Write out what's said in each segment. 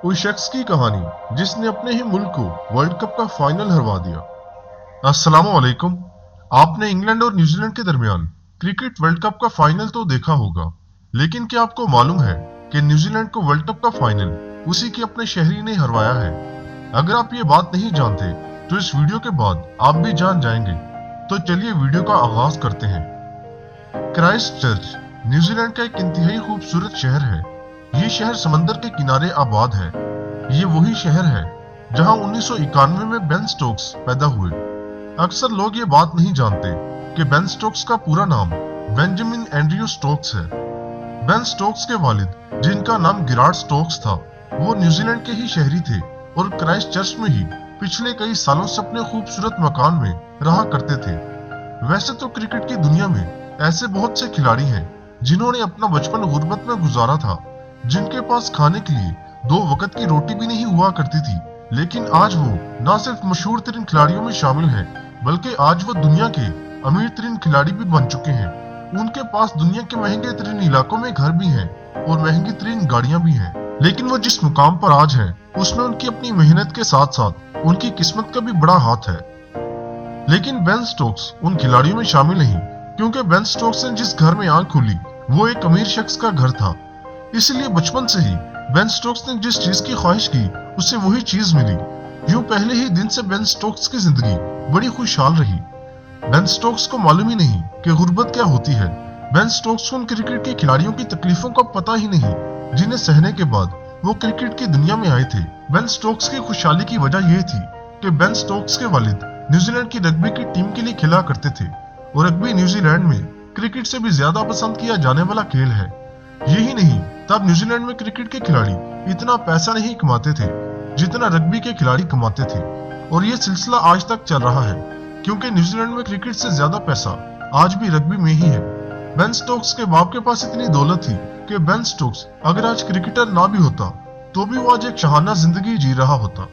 उस शख्स की कहानी जिसने अपने ही मुल्क को वर्ल्ड कप का फाइनल हरवा दिया। अस्सलामु अलैकुम। आपने इंग्लैंड और न्यूजीलैंड के दरमियान क्रिकेट वर्ल्ड कप का फाइनल तो देखा होगा, लेकिन क्या आपको मालूम है कि न्यूजीलैंड को वर्ल्ड कप का फाइनल उसी के अपने शहरी ने हरवाया है? अगर आप ये बात नहीं जानते तो इस वीडियो के बाद आप भी जान जाएंगे। तो चलिए वीडियो का आगाज करते हैं। क्राइस्ट चर्च न्यूजीलैंड का एक इंतहाई खूबसूरत शहर है। ये शहर समंदर के किनारे आबाद है। ये वही शहर है जहां 1991 में बेन स्टोक्स पैदा हुए। अक्सर लोग ये बात नहीं जानते कि बेन स्टोक्स का पूरा नाम बेंजामिन एंड्रयू स्टोक्स है। बेन स्टोक्स के वालिद, जिनका नाम गिरार्ड स्टोक्स था, वो न्यूजीलैंड के ही शहरी थे और क्राइस्ट चर्च में ही पिछले कई सालों से अपने खूबसूरत मकान में रहा करते थे। वैसे तो क्रिकेट की दुनिया में ऐसे बहुत से खिलाड़ी हैं जिन्होंने अपना बचपन गुर्बत में गुजारा था, जिनके पास खाने के लिए 2 वक्त की रोटी भी नहीं हुआ करती थी, लेकिन आज वो न सिर्फ मशहूर तरीन खिलाड़ियों में शामिल हैं, बल्कि आज वो दुनिया के अमीर तरीन खिलाड़ी भी बन चुके हैं। उनके पास दुनिया के महंगे तरीन इलाकों में घर भी हैं और महंगी तरीन गाड़ियां भी हैं, लेकिन वो जिस मुकाम पर आज हैं उसमें उनकी अपनी मेहनत के साथ साथ उनकी किस्मत का भी बड़ा हाथ है। लेकिन बेन स्टोक्स उन खिलाड़ियों में शामिल नहीं, क्योंकि बेन स्टोक्स ने जिस घर में आंख खोली वो एक अमीर शख्स का घर था। इसलिए बचपन से ही बेन स्टोक्स ने जिस चीज की ख्वाहिश की उसे वही चीज मिली। यूं पहले ही दिन से बेन स्टोक्स की जिंदगी बड़ी खुशहाल रही। बेन स्टोक्स को मालूम ही नहीं कि गुर्बत क्या होती है। बेन स्टोक्स को उन क्रिकेट के खिलाड़ियों की तकलीफों का पता ही नहीं जिन्हें सहने के बाद वो क्रिकेट की दुनिया में आए थे। बेन स्टोक्स की खुशहाली की वजह यह थी कि बेन स्टोक्स के वालिद न्यूजीलैंड की रग्बी की टीम के लिए खेला करते थे और रग्बी न्यूजीलैंड में क्रिकेट से भी ज्यादा पसंद किया जाने वाला खेल है। यही नहीं, तब न्यूजीलैंड में क्रिकेट के खिलाड़ी इतना पैसा नहीं कमाते थे जितना रग्बी के खिलाड़ी कमाते थे, और ये सिलसिला आज तक चल रहा है, क्योंकि न्यूजीलैंड में क्रिकेट से ज्यादा पैसा आज भी रग्बी में ही है। बेन स्टोक्स के बाप के पास इतनी दौलत थी कि बेन स्टोक्स अगर आज क्रिकेटर ना भी होता तो भी वो आज एक शहाना जिंदगी जी रहा होता।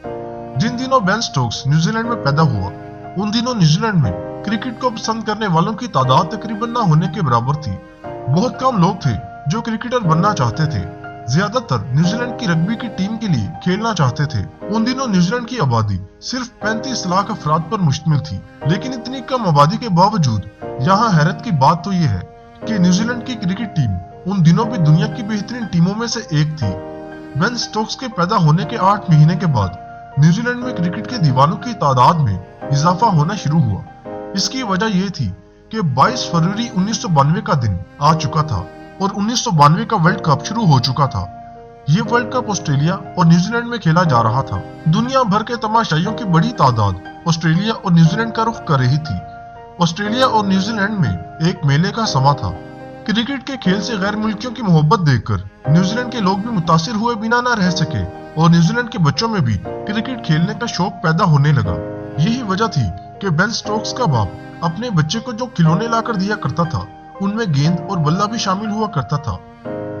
जिन दिनों बेन स्टोक्स न्यूजीलैंड में पैदा हुआ, उन दिनों न्यूजीलैंड में क्रिकेट को पसंद करने वालों की तादाद तकरीबन ना होने के बराबर थी। बहुत कम लोग थे जो क्रिकेटर बनना चाहते थे। ज्यादातर न्यूजीलैंड की रग्बी की टीम के लिए खेलना चाहते थे। उन दिनों न्यूजीलैंड की आबादी सिर्फ 35 लाख अफराद पर मुश्तमिल थी, लेकिन इतनी कम आबादी के बावजूद यहाँ हैरत की बात तो ये है कि न्यूजीलैंड की क्रिकेट टीम उन दिनों भी दुनिया की बेहतरीन टीमों में से एक थी। बेन स्टोक्स के पैदा होने के 8 महीने के बाद न्यूजीलैंड में क्रिकेट के दीवानों की तादाद में इजाफा होना शुरू हुआ। इसकी वजह यह थी कि 22 फरवरी 1992 का दिन आ चुका था और 1992 का वर्ल्ड कप शुरू हो चुका था। ये वर्ल्ड कप ऑस्ट्रेलिया और न्यूजीलैंड में खेला जा रहा था। दुनिया भर के तमाशाइयों की बड़ी तादाद ऑस्ट्रेलिया और न्यूजीलैंड का रुख कर रही थी। ऑस्ट्रेलिया और न्यूजीलैंड में एक मेले का समा था। क्रिकेट के खेल से गैर मुल्कियों की मोहब्बत देखकर न्यूजीलैंड के लोग भी मुतासिर हुए बिना न रह सके और न्यूजीलैंड के बच्चों में भी क्रिकेट खेलने का शौक पैदा होने लगा। यही वजह थी कि बेन स्टोक्स का बाप अपने बच्चे को जो खिलौने लाकर दिया करता था उनमें गेंद और बल्ला भी शामिल हुआ करता था।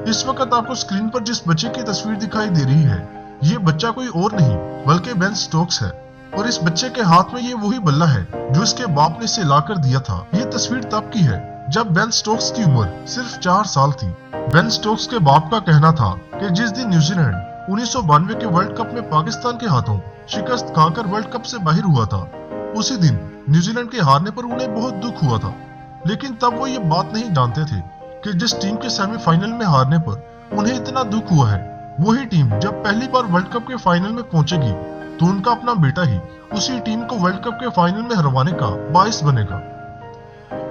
इस वक्त आपको स्क्रीन पर जिस बच्चे की तस्वीर दिखाई दे रही है, ये बच्चा कोई और नहीं बल्कि बेन स्टोक्स है, और इस बच्चे के हाथ में ये वही बल्ला है जो इसके बाप ने इसे लाकर दिया था। ये तस्वीर तब की है जब बेन स्टोक्स की उम्र सिर्फ 4 साल थी। बेन स्टोक्स के बाप का कहना था कि जिस दिन न्यूजीलैंड 1992 के वर्ल्ड कप में पाकिस्तान के हाथों शिकस्त खाकर वर्ल्ड कप से बाहर हुआ था, उसी दिन न्यूजीलैंड के हारने पर उन्हें बहुत दुख हुआ था। लेकिन तब वो ये बात नहीं जानते थे कि जिस टीम के सेमीफाइनल में हारने पर उन्हें इतना दुख हुआ है, वही टीम जब पहली बार वर्ल्ड कप के फाइनल में पहुंचेगी तो उनका अपना बेटा ही उसी टीम को वर्ल्ड कप के फाइनल में हरवाने का बाइस बनेगा।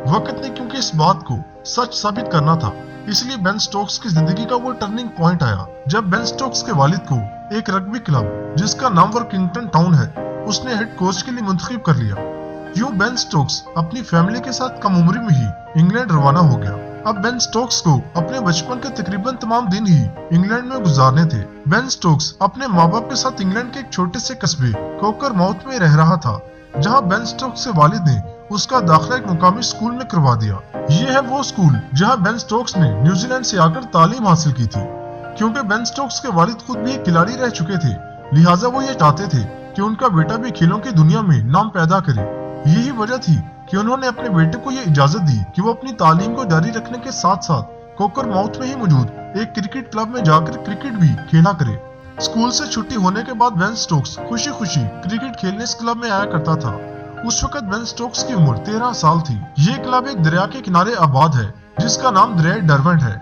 वक्त ने क्योंकि इस बात को सच साबित करना था, इसलिए बेन स्टोक्स की जिंदगी का वो टर्निंग पॉइंट आया जब बेन स्टोक्स के वालिद को एक रग्बी क्लब जिसका नाम वर्किंगटन टाउन है उसने हेड कोच के लिए मुंतखब कर लिया। यूं बेन स्टोक्स अपनी फैमिली के साथ कम उम्री में ही इंग्लैंड रवाना हो गया। अब बेन स्टोक्स को अपने बचपन के तकरीबन तमाम दिन ही इंग्लैंड में गुजारने थे। बेन स्टोक्स अपने माँ बाप के साथ इंग्लैंड के एक छोटे से कस्बे कोकर माउथ में रह रहा था, जहाँ बेन स्टोक्स के वालिद ने उसका दाखिला एक मुकामी स्कूल में करवा दिया। ये है वो स्कूल जहाँ बेन स्टोक्स ने न्यूजीलैंड से आकर तालीम हासिल की थी। क्योंकि बेन स्टोक्स के वालिद खुद भी एक खिलाड़ी रह चुके थे, लिहाजा वो ये चाहते थे कि उनका बेटा भी खेलों की दुनिया में नाम पैदा करे। यही वजह थी कि उन्होंने अपने बेटे को ये इजाजत दी कि वो अपनी तालीम को जारी रखने के साथ साथ कोकर माउथ में ही मौजूद एक क्रिकेट क्लब में जाकर क्रिकेट भी खेला करे। स्कूल से छुट्टी होने के बाद बेन स्टोक्स खुशी खुशी क्रिकेट खेलने इस क्लब में आया करता था। उस वक्त बेन स्टोक्स की उम्र 13 साल थी। ये क्लब एक दरिया के किनारे आबाद है जिसका नाम दरिया डरवेंट है।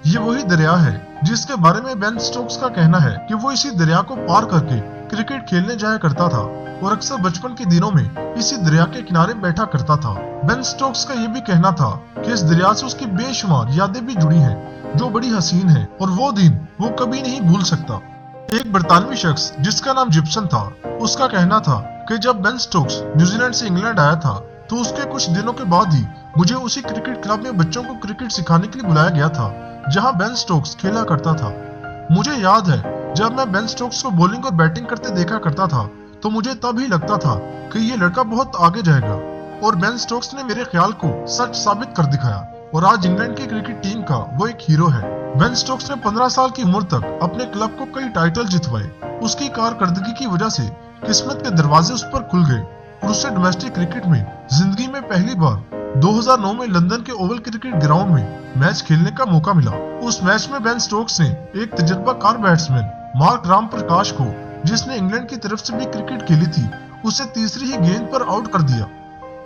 ये वही दरिया है जिसके बारे में बेन स्टोक्स का कहना है कि वो इसी दरिया को पार करके क्रिकेट खेलने जाया करता था और अक्सर बचपन के दिनों में इसी दरिया के किनारे बैठा करता था। बेन स्टोक्स का ये भी कहना था कि इस दरिया से उसकी बेशुमार यादें भी जुड़ी हैं जो बड़ी हसीन है और वो दिन वो कभी नहीं भूल सकता। एक बरतानवी शख्स जिसका नाम जिप्सन था, उसका कहना था कि जब बेन स्टोक्स न्यूजीलैंड से इंग्लैंड आया था तो उसके कुछ दिनों के बाद ही मुझे उसी क्रिकेट क्लब में बच्चों को क्रिकेट सिखाने के लिए बुलाया गया था जहां बेन स्टोक्स खेला करता था। मुझे याद है जब मैं बेन स्टोक्स को बॉलिंग और बैटिंग करते देखा करता था तो मुझे तब ही लगता था कि ये लड़का बहुत आगे जाएगा और बेन स्टोक्स ने मेरे ख्याल को सच साबित कर दिखाया और आज इंग्लैंड की क्रिकेट टीम का वो एक हीरो है। बेन स्टोक्स ने 15 साल की उम्र तक अपने क्लब को कई टाइटल जितवाए। उसकी कारकर्दगी की वजह से किस्मत के दरवाजे उस पर खुल गए और उससे डोमेस्टिक क्रिकेट में जिंदगी में पहली बार 2009 में लंदन के ओवल क्रिकेट ग्राउंड में मैच खेलने का मौका मिला। उस मैच में बेन स्टोक्स ने एक तजुर्बाकार बैट्समैन मार्क राम प्रकाश को, जिसने इंग्लैंड की तरफ से भी क्रिकेट खेली थी, उसे तीसरी ही गेंद पर आउट कर दिया।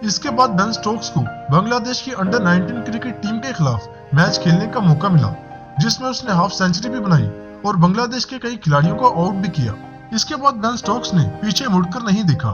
इसके बाद बेन स्टोक्स को बांग्लादेश की अंडर 19 क्रिकेट टीम के खिलाफ मैच खेलने का मौका मिला जिसमें उसने हाफ सेंचुरी भी बनाई और बांग्लादेश के कई खिलाड़ियों को आउट भी किया। इसके बाद बेन स्टोक्स ने पीछे मुड़कर नहीं देखा।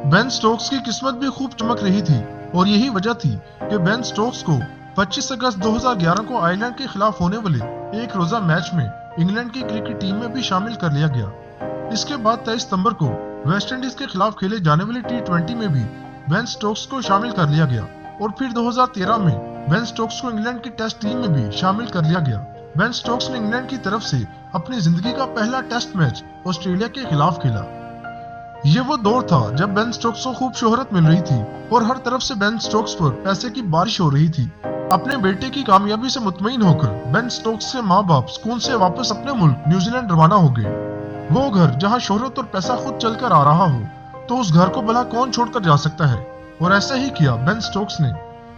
बेन स्टोक्स की किस्मत भी खूब चमक रही थी और यही वजह थी कि बेन स्टोक्स को 25 अगस्त 2011 को आयरलैंड के खिलाफ होने वाले एक रोजा मैच में इंग्लैंड की क्रिकेट टीम में भी शामिल कर लिया गया। इसके बाद 23 सितंबर को वेस्ट इंडीज के खिलाफ खेले जाने वाले T20 में भी बेन स्टोक्स को शामिल कर लिया गया और फिर 2013 में बेन स्टोक्स को इंग्लैंड की टेस्ट टीम में भी शामिल कर लिया गया। बेन स्टोक्स ने इंग्लैंड की तरफ से अपनी जिंदगी का पहला टेस्ट मैच ऑस्ट्रेलिया के खिलाफ खेला। ये वो दौर था जब बेन स्टोक्स को खूब शोहरत मिल रही थी और हर तरफ से बेन स्टोक्स पर पैसे की बारिश हो रही थी। अपने बेटे की कामयाबी से मुतमईन होकर बेन स्टोक्स के माँ बाप स्कूल से वापस अपने मुल्क न्यूजीलैंड रवाना हो गए। वो घर जहाँ शोहरत और पैसा खुद चलकर आ रहा हो तो उस घर को भला कौन छोड़कर जा सकता है। और ऐसा ही किया बेन स्टोक्स ने,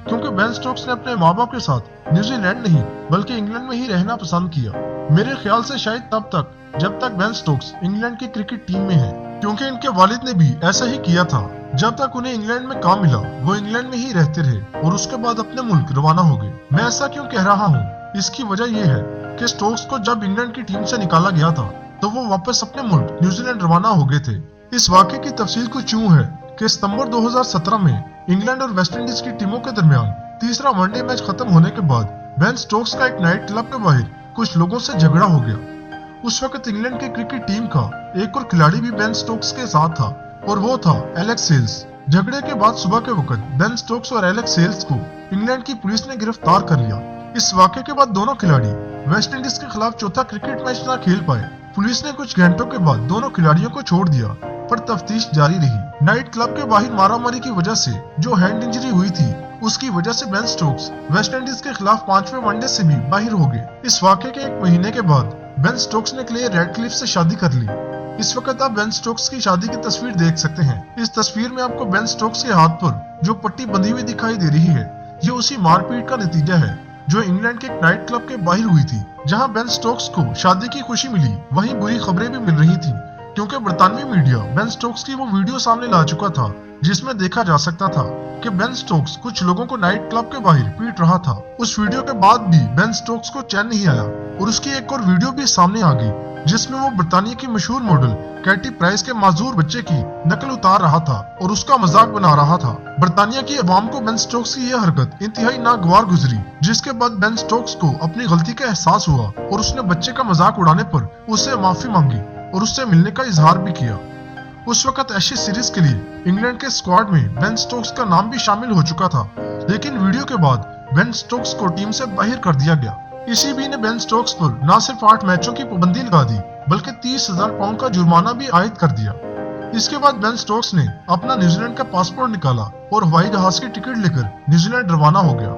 क्योंकि बेन स्टोक्स ने अपने माँ बाप के साथ न्यूजीलैंड नहीं बल्कि इंग्लैंड में ही रहना पसंद किया। मेरे ख्याल से शायद तब तक जब तक बेन स्टोक्स इंग्लैंड की क्रिकेट टीम में है, क्योंकि इनके वालिद ने भी ऐसा ही किया था। जब तक उन्हें इंग्लैंड में काम मिला वो इंग्लैंड में ही रहते रहे और उसके बाद अपने मुल्क रवाना हो गए। मैं ऐसा क्यों कह रहा हूँ, इसकी वजह यह है कि स्टोक्स को जब इंग्लैंड की टीम से निकाला गया था तो वो वापस अपने मुल्क न्यूजीलैंड रवाना हो गए थे। इस वाक़े की तफसील कुछ यूं है कि सितंबर 2017 में इंग्लैंड और वेस्ट इंडीज की टीमों के दरमियान तीसरा वनडे मैच खत्म होने के बाद बेन स्टोक्स का एक नाइट क्लब के बाहर कुछ लोगों से झगड़ा हो गया। उस वक्त इंग्लैंड की क्रिकेट टीम का एक और खिलाड़ी भी बेन स्टोक्स के साथ था और वो था एलेक्स सेल्स। झगड़े के बाद सुबह के वक्त बेन स्टोक्स और एलेक्स सेल्स को इंग्लैंड की पुलिस ने गिरफ्तार कर लिया। इस वाक़े के बाद दोनों खिलाड़ी वेस्ट इंडीज के खिलाफ चौथा क्रिकेट मैच न खेल पाए। पुलिस ने कुछ घंटों के बाद दोनों खिलाड़ियों को छोड़ दिया पर तफ्तीश जारी रही। नाइट क्लब के बाहर मारामारी की वजह से जो हैंड इंजरी हुई थी उसकी वजह से बेन स्टोक्स वेस्ट इंडीज के खिलाफ 5वें वनडे से भी बाहर हो गए। इस वाक़े के 1 महीने के बाद बेन स्टोक्स ने क्लेयर रेडक्लिफ से शादी कर ली। इस वक्त आप बेन स्टोक्स की शादी की तस्वीर देख सकते हैं। इस तस्वीर में आपको बेन स्टोक्स के हाथ पर जो पट्टी बंधी हुई दिखाई दे रही है, ये उसी मारपीट का नतीजा है जो इंग्लैंड के एक नाइट क्लब के बाहर हुई थी। जहां बेन स्टोक्स को शादी की खुशी मिली, वहीं बुरी खबरें भी मिल रही थी, क्योंकि बरतानवी मीडिया बेन स्टोक्स की वो वीडियो सामने ला चुका था जिसमें देखा जा सकता था कि बेन स्टोक्स कुछ लोगों को नाइट क्लब के बाहर पीट रहा था। उस वीडियो के बाद भी बेन स्टोक्स को चैन नहीं आया और उसकी एक और वीडियो भी सामने आ गई जिसमें वो बरतानिया की मशहूर मॉडल कैटी प्राइस के माजूर बच्चे की नकल उतार रहा था और उसका मजाक बना रहा था। बरतानिया की अवाम को बेन स्टोक्स की यह हरकत इंतहाई नागवार गुजरी, जिसके बाद बेन स्टोक्स को अपनी गलती का एहसास हुआ और उसने बच्चे का मजाक उड़ाने पर उससे माफी मांगी और उससे मिलने का इजहार भी किया। उस वक्त एशेज सीरीज के लिए इंग्लैंड के स्क्वाड में बेन स्टोक्स का नाम भी शामिल हो चुका था, लेकिन वीडियो के बाद बेन स्टोक्स को टीम से बाहर कर दिया गया। ईसीबी ने बेन स्टोक्स पर न सिर्फ 8 मैचों की पाबंदी लगा दी बल्कि 30,000 पाउंड का जुर्माना भी आयद कर दिया। इसके बाद बेन स्टोक्स ने अपना न्यूजीलैंड का पासपोर्ट निकाला और हवाई जहाज की टिकट लेकर न्यूजीलैंड रवाना हो गया।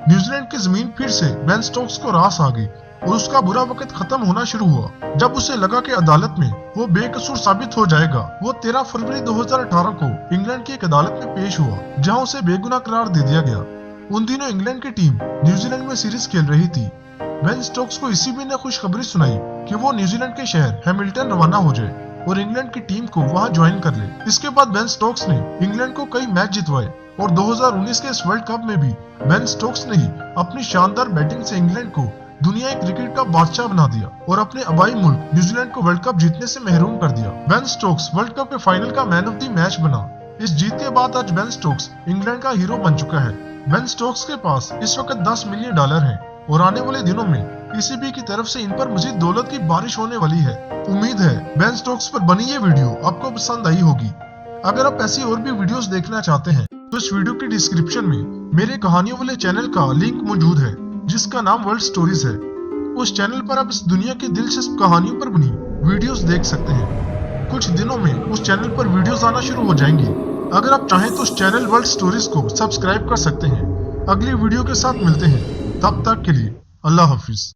न्यूजीलैंड की जमीन फिर से बेन स्टोक्स को रास आ गई और उसका बुरा वक्त खत्म होना शुरू हुआ जब उसे लगा कि अदालत में वो बेकसूर साबित हो जाएगा। वो 13 फरवरी 2018 को इंग्लैंड की एक अदालत में पेश हुआ जहां उसे बेगुनाह करार दे दिया गया। उन दिनों इंग्लैंड की टीम न्यूजीलैंड में सीरीज खेल रही थी। बेन स्टोक्स को ईसीबी ने खुशखबरी सुनाई कि वो न्यूजीलैंड के शहर हैमिल्टन रवाना हो जाए और इंग्लैंड की टीम को वहां ज्वाइन कर ले। इसके बाद बेन स्टोक्स ने इंग्लैंड को कई मैच जितवाए और 2019 के इस वर्ल्ड कप में भी बेन स्टोक्स ने ही अपनी शानदार बैटिंग से इंग्लैंड को दुनिया क्रिकेट का बादशाह बना दिया और अपने आबाई मुल्क न्यूजीलैंड को वर्ल्ड कप जीतने से महरूम कर दिया। बेन स्टोक्स वर्ल्ड कप के फाइनल का मैन ऑफ द मैच बना। इस जीत के बाद आज बेन स्टोक्स इंग्लैंड का हीरो बन चुका है। बेन स्टोक्स के पास इस वक्त $10 मिलियन है और आने वाले दिनों में पीसीबी की तरफ से इन पर मजीद दौलत की बारिश होने वाली है। उम्मीद है बेन स्टोक्स पर बनी ये वीडियो आपको पसंद आई होगी। अगर आप ऐसी और भी वीडियोस देखना चाहते हैं तो इस वीडियो के डिस्क्रिप्शन में मेरे कहानियों वाले चैनल का लिंक मौजूद है जिसका नाम वर्ल्ड स्टोरीज है। उस चैनल पर आप इस दुनिया की दिलचस्प कहानियों पर बनी वीडियोस देख सकते हैं। कुछ दिनों में उस चैनल पर वीडियोस आना शुरू हो जाएंगी। अगर आप चाहें तो उस चैनल वर्ल्ड स्टोरीज को सब्सक्राइब कर सकते हैं। अगली वीडियो के साथ मिलते हैं, तब तक के लिए अल्लाह हाफिज।